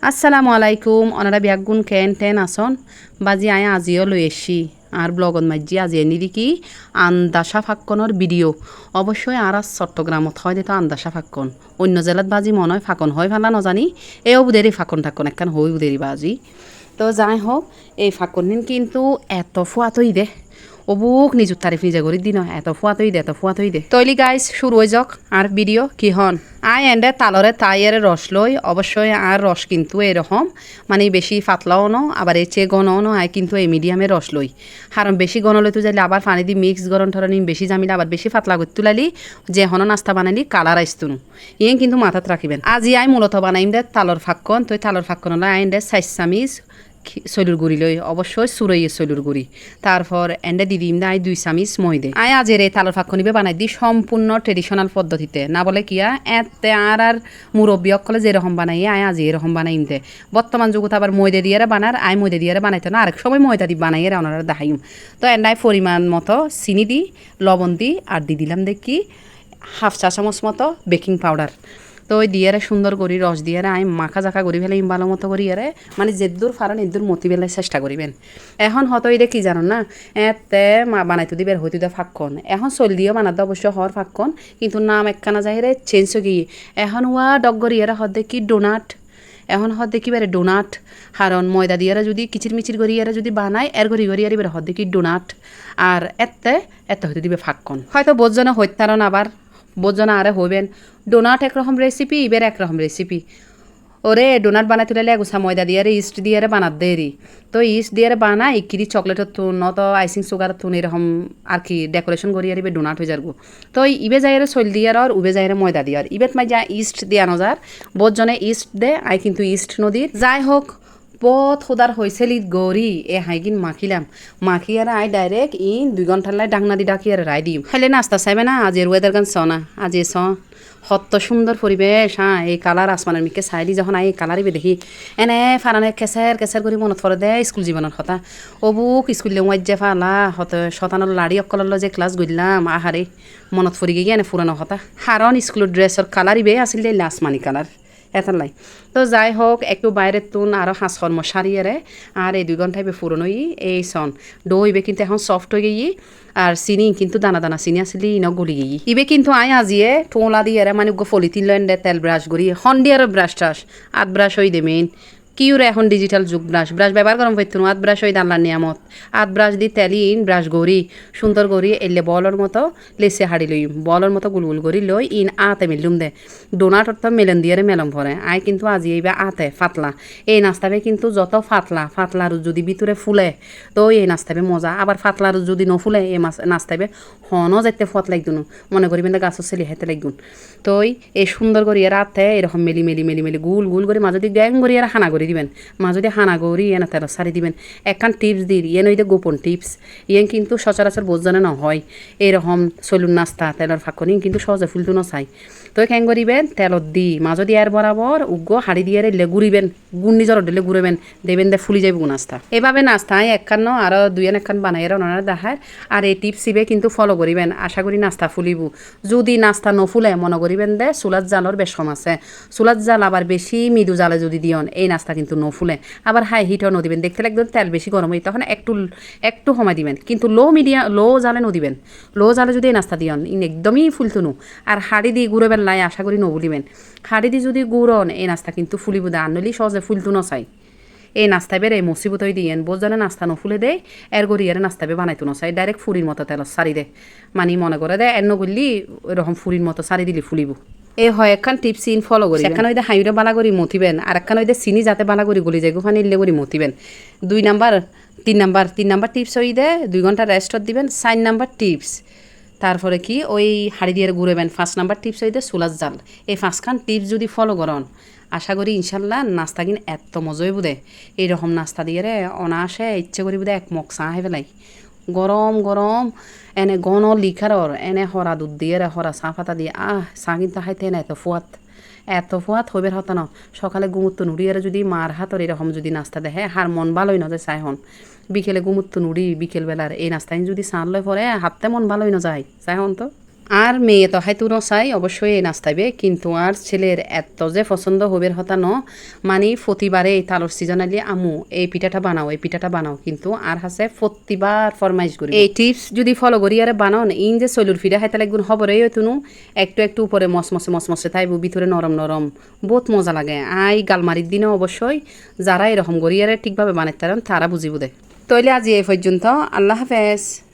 আসসালামু আলাইকুম অনারা বিয়াগুন কেন টেন আসন বাজি আয় আজিও লই এসি আর ব্লগত মাঝি আজি এনি দেখি আন্দাসা ফাক্কনের ভিডিও অবশ্যই আর চট্টগ্রামত হয় তো আন্দাসা ফাক্কন অন্য জেলাত বাজি মনে হয় ফাকন হয় ভালা নজানি এও বুদেরি ফাকন থাকুন একখান হই বুদেরি বাজি তো যাই হোক এই ফাকন দিন কিন্তু এত ফুয়াতই দে অবুক নিজুর তারিফ নিজে করি দিন এত ফুয়াতই দে তৈলি গাইস শুরু হয়ে যাক আর ভিডিও কি হন আয় এন্ডে তালরে তাইয়ের রস লই অবশ্যই আর রস কিন্তু এরকম মানে বেশি পাতলাও ন আবার এর চেয়ে ঘনও ন আয় কিন্তু এই মিডিয়ামের রস লই কারণ বেশি ঘন লইতে যাইলে আবার পানি দিয়ে মিক্স গরম ধরনি বেশি জামিলে আবার বেশি পাতলা করতে তুলালি যে হন নাস্তা বানাইলি কালার আইসতুন ইয়ে কিন্তু মাথাত রাখিবেন আজি আই মূলত বানাইম দে তালর ফাক্কন তো তালর ফাক্কন হলে আইন দে 4 চামিচ চৈলুর গুড়ি লই অবশ্যই সুরইয়ে চৈলুর গুড়ি তারপর এন্ডে দি দিম আই 2 চামিচ ময়দে আয় আজের এই তালর ফাঁকনিবে বানাই দি সম্পূর্ণ ট্রেডিশনাল পদ্ধতিতে না বলে কিয়া এতে আর মুরব্বী অকলে যেরকম বানাই আয় আজি এরকম বানাইম দে বর্তমান যুগত আবার ময়দা দিয়ে বানার আয় ময়দা দিয়ে বানাইতে না আরেক সময় ময়দা দি বানাই ওনারা দেখাইম তো এন্ডাই পরিমাণ মতো চিনি দি লবণ দি আর দি দিলাম দেখি 1/2 চা চামচ মতো বেকিং পাউডার তো ওই দিয়ে সুন্দর করি রস দিয়ে আমি মাখা জাখা করি ফেলে ভালো মতো করি আরে মানে যেদূর ফারান এদূর মতি বেলায় চেষ্টা করিবেন এখন হয়তো এটা কি জানো না এতে বানাইতে দিবের হইতে দে ফাঁকন এখন চল দিয়েও বানাতে অবশ্য হওয়ার ফাঁকন কিন্তু নাম একখানা যাইরে চেঞ্জ হয়ে গিয়ে এখন ওয়া ডগরি এরা হদ দেখি ডোনাট এখন হদ দেখি বেড়ে ডোনাট কারণ ময়দা দিয়ে যদি কিচির মিচির করি এরা যদি বানায় এর ঘড়ি ঘড়ি আর বেড়ে হদ দেখি ডোনাট আর এতে হইতে দিবে ফাঁকন হয়তো বোঝজনে হইতারণ আবার বোঝনা আরে হইবেন ডোনাট একরকম রেসিপি এবার একরকম রেসিপি ওরে ডোনাট বানাই তুলে গুছা ময়দা দিয়ে ইস্ট দিয়ে বানাত দেরি তো ইস্ট দিয়ে বানাই ইকিরি চকলেটের তুন নত আইসিং সুগার তুন এরকম আর কি ডেকোরেশন করি আর ইবে ডোনাট হয়ে যারগো তো ইবে যাই চল দিয়ে আর উবে যাই ময়দা দিয়ে আর ইবেত মাই যা ইস্ট দিয়া নজার বোঝজনে ইস্ট দে আই কিন্তু ইস্ট নদীর যাই হোক বহুত খোদার হয়েছিল গড়ি এ হাইগিন মাখি আর আই ডাইরেক্ট 2 ঘন্টার লাই ডাংনা দি ডাকি আর রাই দিম খাইলে নাস্তা চাইবে না আজের ওয়েদার গান না আজি হত্ত সুন্দর পরিবেশ এই কালার আসমানের মিকে চাইলি যখন এই কালারিবে দেখি এনে ফারানে কেঁচের করে মনত পড়ে দে স্কুল জীবনের কথা অবুক স্কুলে যে ফালা হত শতানৰ লাড়ি অকলল যে ক্লাস গইলাম আহারে মনত পড়ি গিয়ে এনে ফুরানো কথা হারন স্কুলের ড্রেসর কালারিবে আসিল দে আসমানি কালার এতালাই তো যাই হোক একটু বাইরের তুন আরও 5 কর্ম সারিয়ে আর এই 2 ঘন্টায় ফুরনো এই সন ইবে কিন্তু এখন সফট হয়ে গিয়ে আর চিনি কিন্তু দানা দানা চিনি আসলে ইন গলি গিয়ে ইবে কিন্তু আই আজিয়ে টোলা দিয়ে মানে ফলিতিন লেন তেল ব্রাশ করি হন্ডিয়ার ব্রাশ টাশ আত ব্রাশ হই দে মেইন কিউরে এখন ডিজিটাল যুগ ব্রাশ ব্যবহার করম পাইতুন আত ব্রাশ হই দানলার নিয়ামত আত ব্রাশ দি তেলি ব্রাশ গড়ি সুন্দর করি এলে বলর মতো লেসে হাড়ি লই বলর মতো গুলগুল করি লই আতে মিলুম দে ডোনাটর তো মেলেন দিয়ে মেলম ভরে আই কিন্তু আজি এইবা আতে ফাতলা এই নাস্তাবে কিন্তু যত ফাতলার যদি ভিতরে ফুলে তো এই নাস্তাবে মজা আবার ফাতলার যদি নফুলে এই নাস্তাবে হনও যাইতে ফত লাগদুন মনে করিবেন গাছও ছেলে হাতে লাগদুন তো এই সুন্দর করি এর আতে এরকম মেলি গুল করে মাঝে দিয়ে গ্যাং করি এরা হানা করি দিবেন মাঝে দিয়ে হানা করি এনে তেল সারি দিবেন একখান টিপস দিই ইয়ে নইতে গোপন টিপস ইয়ে কিন্তু সচরাচর বোঝানো না হয় এরকম চলুন নাস্তা তেলের ফাঁকনি কিন্তু সহজে ফুলতো না চাই তো কেন করিবেন তেলত দি মাঝে দিয়ে আর বরাবর উগ্র হাড়ি দিয়ে রেলে ঘুরিবেন গুন্ডি জ্বর দিলে ঘুরবেন দেবেন দে ফুলি যাইব নাস্তা এভাবে নাস্তা একখান আর 2 একখান বানাই ওনারা দেখায় আর এই টিপস ইবে কিন্তু ফলো করিবেন আশা করি নাস্তা ফুলিব যদি নাস্তা নফুলে মনে করিবেন দে চুলাত জালর বেশম আছে চুলাত জাল আবার বেশি মৃদু জালে যদি দিয়ন এই নাস্তা কিন্তু নফুলে আবার হাই হিটও নদিবেন দেখতে লাগবে তেল বেশি গরম হই তখন একটু সময় দিবেন কিন্তু লো জালে নদিবেন লো জালে যদি এই নাস্তা দিয়ন একদমই ফুলতুনু আর হাড়ি দিয়ে ঘুরবেন লাই আশা করি নবুলিবেন হাড়ি দিয়ে যদি গুড়ন এই নাস্তা কিন্তু ফুলিব দে আনলি সহজে ফুলতু নচাই এই নাস্তাবে এই মুসিবত হয়ে দিয়েন বোঝানে নাস্তা নফুলে দেয় এর গড়ি এর নাস্তাবে বানাইতো নচাই ডাইরেক্ট ফুরির মতো তেল সারি দে মানে মনে করে দে এর নগরলি এরকম ফুরির মতো সারি দিলি ফুলিব এই হয় একখান টিপস ইন ফলো করি একখান ওই হাইরে বালা করি মতিবেন আর একখান ওই চিনি যাতে বালা করি গলি যায় গোখানি ইল্লে করি মতিবেন 2 নাম্বার 3 নাম্বার টিপস হই দে 2 ঘন্টা রেস্টত দিবেন 4 নাম্বার টিপস তারপরে কি ওই হাড়ি দিয়ে ঘুরেবেন 5 নাম্বার টিপস হইতে চুলাত জাল এই 5খান টিপস যদি ফলো করন আশা করি ইনশাল্লাহ নাস্তা কিন এত মজাই বুদে এইরকম নাস্তা দিয়ে অনাসে ইচ্ছে করি বুদে এক মগ চা হে পেলাই গরম এনে গণ লিখারর এনে হরা দুধ দিয়ে হরা চা পাতা দিয়ে চা কিন্তু খাইতে না এত ফুয়াত হইবের হতো না সকালে গুমুত্ত নুড়িয়ে যদি মার হাতর এরকম যদি নাস্তা দেখে হার মন ভালোই না যায় চাই হন বিকেলে গুমুত্ত নুড়ি বিকেল বেলার এই নাস্তায় যদি চাল লয় পরে হাতে মন ভালোই না যায় চাই হন তো আর মেয়ে তো হাইতু নসাই অবশ্যই এই নাস্তাইবে কিন্তু আর ছেলের এত যে পছন্দ হবের হতা ন মানে প্রতিবারে এই তালর সিজন আলি আমু এই পিঠাটা বানাও এই পিঠাটা বানাও কিন্তু আর হাসে প্রতিবার ফরমাইশ করি এই টিপস যদি ফলো করি আর বানাও না ইন যে চলুর ফিরে হাইতে লাগবে হবরেই তুনু একটু একটু উপরে মসমসে তাইবু ভিতরে নরম নরম বহুত মজা লাগে আই গালমারির দিনে অবশ্যই যারা এরকম করি আর ঠিকভাবে বানাইতে পারেন তারা বুঝিব দে তইলে আজি এই পর্যন্ত আল্লাহ হাফেজ।